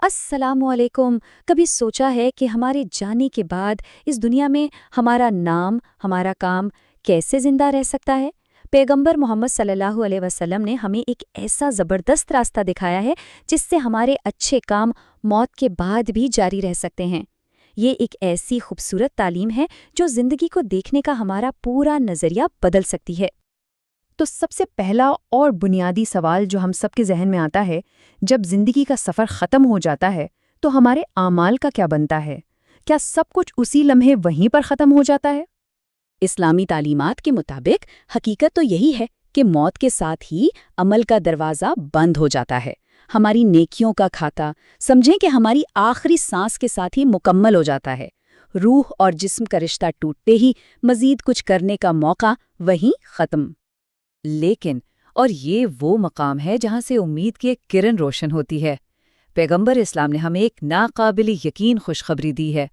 السلام علیکم۔ کبھی سوچا ہے کہ ہمارے جانے کے بعد اس دنیا میں ہمارا نام، ہمارا کام کیسے زندہ رہ سکتا ہے؟ پیغمبر محمد صلی اللہ علیہ وسلم نے ہمیں ایک ایسا زبردست راستہ دکھایا ہے جس سے ہمارے اچھے کام موت کے بعد بھی جاری رہ سکتے ہیں۔ یہ ایک ایسی خوبصورت تعلیم ہے جو زندگی کو دیکھنے کا ہمارا پورا نظریہ بدل سکتی ہے۔ تو سب سے پہلا اور بنیادی سوال جو ہم سب کے ذہن میں آتا ہے، جب زندگی کا سفر ختم ہو جاتا ہے تو ہمارے اعمال کا کیا بنتا ہے؟ کیا سب کچھ اسی لمحے وہیں پر ختم ہو جاتا ہے؟ اسلامی تعلیمات کے مطابق حقیقت تو یہی ہے کہ موت کے ساتھ ہی عمل کا دروازہ بند ہو جاتا ہے۔ ہماری نیکیوں کا کھاتا سمجھیں کہ ہماری آخری سانس کے ساتھ ہی مکمل ہو جاتا ہے۔ روح اور جسم کا رشتہ ٹوٹتے ہی مزید کچھ کرنے کا موقع وہیں ختم۔ لیکن اور یہ وہ مقام ہے جہاں سے امید کی ایک کرن روشن ہوتی ہے۔ پیغمبر اسلام نے ہمیں ایک ناقابل یقین خوشخبری دی ہے۔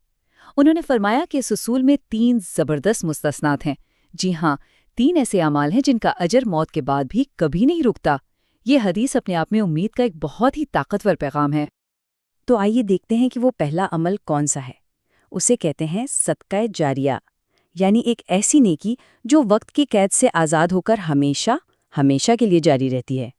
انہوں نے فرمایا کہ اس اصول میں 3 زبردست مستثنات ہیں۔ جی ہاں، 3 ایسے اعمال ہیں جن کا اجر موت کے بعد بھی کبھی نہیں رکتا۔ یہ حدیث اپنے آپ میں امید کا ایک بہت ہی طاقتور پیغام ہے۔ تو آئیے دیکھتے ہیں کہ وہ پہلا عمل کون سا ہے۔ اسے کہتے ہیں صدقہ جاریہ، یعنی ایک ایسی نیکی جو وقت کی قید سے آزاد ہو کر ہمیشہ کے لیے جاری رہتی ہے۔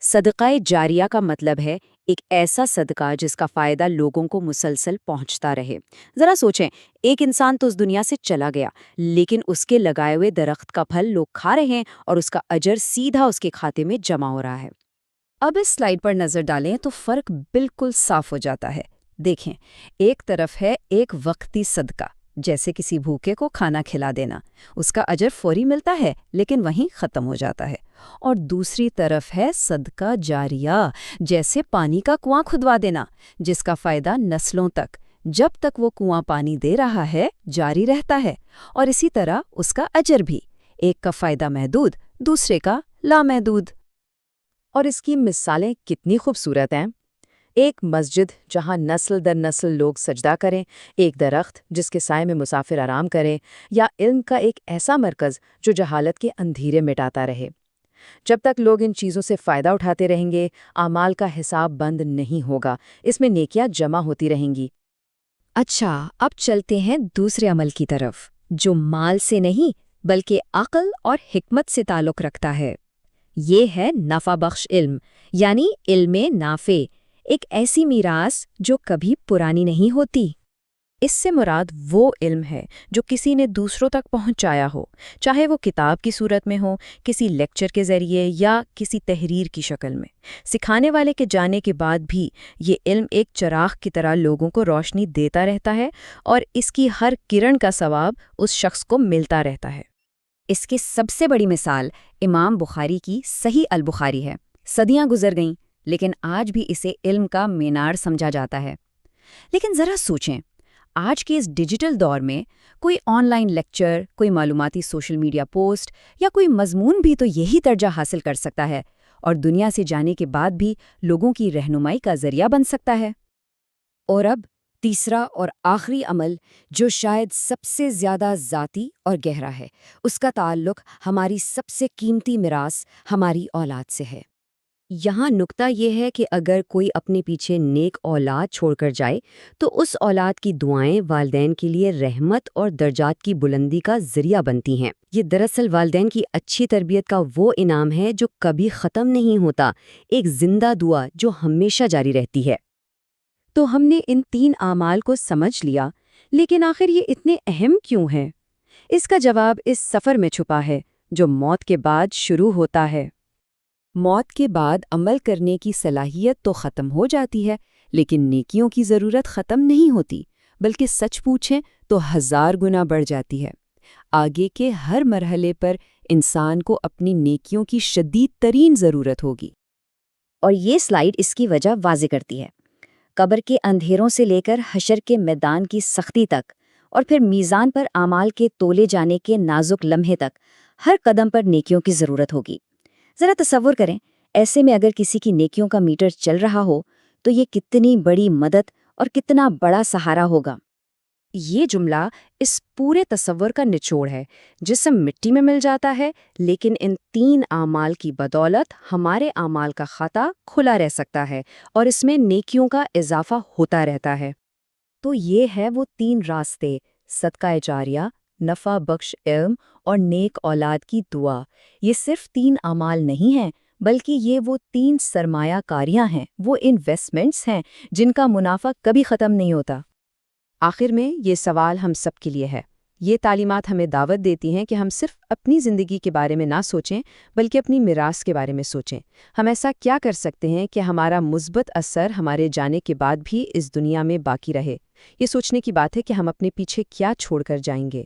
صدقہ جاریہ کا مطلب ہے ایک ایسا صدقہ جس کا فائدہ لوگوں کو مسلسل پہنچتا رہے۔ ذرا سوچیں، ایک انسان تو اس دنیا سے چلا گیا، لیکن اس کے لگائے ہوئے درخت کا پھل لوگ کھا رہے ہیں اور اس کا اجر سیدھا اس کے کھاتے میں جمع ہو رہا ہے۔ اب اس سلائیڈ پر نظر ڈالیں تو فرق بالکل صاف ہو جاتا ہے۔ دیکھیں، ایک طرف ہے ایک وقتی صدقہ، جیسے کسی بھوکے کو کھانا کھلا دینا، اس کا اجر فوری ملتا ہے لیکن وہیں ختم ہو جاتا ہے۔ اور دوسری طرف ہے صدقہ جاریہ، جیسے پانی کا کنواں کھدوا دینا، جس کا فائدہ نسلوں تک، جب تک وہ کنواں پانی دے رہا ہے، جاری رہتا ہے۔ اور اسی طرح اس کا اجر بھی، ایک کا فائدہ محدود، دوسرے کا لامحدود۔ اور اس کی مثالیں کتنی خوبصورت ہیں۔ ایک مسجد جہاں نسل در نسل لوگ سجدہ کریں، ایک درخت جس کے سائے میں مسافر آرام کریں، یا علم کا ایک ایسا مرکز جو جہالت کے اندھیرے مٹاتا رہے۔ جب تک لوگ ان چیزوں سے فائدہ اٹھاتے رہیں گے، اعمال کا حساب بند نہیں ہوگا، اس میں نیکیاں جمع ہوتی رہیں گی۔ اچھا، اب چلتے ہیں دوسرے عمل کی طرف، جو مال سے نہیں بلکہ عقل اور حکمت سے تعلق رکھتا ہے۔ یہ ہے نفع بخش علم، یعنی علم نافع، ایک ایسی میراث جو کبھی پرانی نہیں ہوتی۔ اس سے مراد وہ علم ہے جو کسی نے دوسروں تک پہنچایا ہو، چاہے وہ کتاب کی صورت میں ہو، کسی لیکچر کے ذریعے یا کسی تحریر کی شکل میں۔ سکھانے والے کے جانے کے بعد بھی یہ علم ایک چراغ کی طرح لوگوں کو روشنی دیتا رہتا ہے، اور اس کی ہر کرن کا ثواب اس شخص کو ملتا رہتا ہے۔ اس کی سب سے بڑی مثال امام بخاری کی صحیح البخاری ہے۔ صدیاں گزر گئیں، لیکن آج بھی اسے علم کا مینار سمجھا جاتا ہے۔ لیکن ذرا سوچیں، آج کے اس ڈیجیٹل دور میں کوئی آن لائن لیکچر، کوئی معلوماتی سوشل میڈیا پوسٹ یا کوئی مضمون بھی تو یہی درجہ حاصل کر سکتا ہے، اور دنیا سے جانے کے بعد بھی لوگوں کی رہنمائی کا ذریعہ بن سکتا ہے۔ اور اب تیسرا اور آخری عمل، جو شاید سب سے زیادہ ذاتی اور گہرا ہے، اس کا تعلق ہماری سب سے قیمتی میراث، ہماری اولاد سے ہے۔ یہاں نکتہ یہ ہے کہ اگر کوئی اپنے پیچھے نیک اولاد چھوڑ کر جائے تو اس اولاد کی دعائیں والدین کے لیے رحمت اور درجات کی بلندی کا ذریعہ بنتی ہیں۔ یہ دراصل والدین کی اچھی تربیت کا وہ انعام ہے جو کبھی ختم نہیں ہوتا، ایک زندہ دعا جو ہمیشہ جاری رہتی ہے۔ تو ہم نے ان 3 اعمال کو سمجھ لیا، لیکن آخر یہ اتنے اہم کیوں ہیں؟ اس کا جواب اس سفر میں چھپا ہے جو موت کے بعد شروع ہوتا ہے۔ موت کے بعد عمل کرنے کی صلاحیت تو ختم ہو جاتی ہے، لیکن نیکیوں کی ضرورت ختم نہیں ہوتی، بلکہ سچ پوچھیں تو 1000 گنا بڑھ جاتی ہے۔ آگے کے ہر مرحلے پر انسان کو اپنی نیکیوں کی شدید ترین ضرورت ہوگی۔ اور یہ سلائیڈ اس کی وجہ واضح کرتی ہے۔ قبر کے اندھیروں سے لے کر حشر کے میدان کی سختی تک، اور پھر میزان پر اعمال کے تولے جانے کے نازک لمحے تک، ہر قدم پر نیکیوں کی ضرورت ہوگی۔ ذرا تصور کریں، ایسے میں اگر کسی کی نیکیوں کا میٹر چل رہا ہو تو یہ کتنی بڑی مدد اور کتنا بڑا سہارا ہوگا۔ یہ جملہ اس پورے تصور کا نچوڑ ہے۔ جسم مٹی میں مل جاتا ہے، لیکن ان 3 اعمال کی بدولت ہمارے اعمال کا خطہ کھلا رہ سکتا ہے اور اس میں نیکیوں کا اضافہ ہوتا رہتا ہے۔ تو یہ ہے وہ 3 راستے، صدقہ جاریہ، نفع بخش علم اور نیک اولاد کی دعا۔ یہ صرف 3 اعمال نہیں ہیں، بلکہ یہ وہ 3 سرمایہ کاریاں ہیں، وہ انویسٹمنٹس ہیں جن کا منافع کبھی ختم نہیں ہوتا۔ آخر میں یہ سوال ہم سب کے لیے ہے۔ یہ تعلیمات ہمیں دعوت دیتی ہیں کہ ہم صرف اپنی زندگی کے بارے میں نہ سوچیں بلکہ اپنی میراث کے بارے میں سوچیں۔ ہم ایسا کیا کر سکتے ہیں کہ ہمارا مثبت اثر ہمارے جانے کے بعد بھی اس دنیا میں باقی رہے؟ یہ سوچنے کی بات ہے کہ ہم اپنے پیچھے کیا چھوڑ کر جائیں گے۔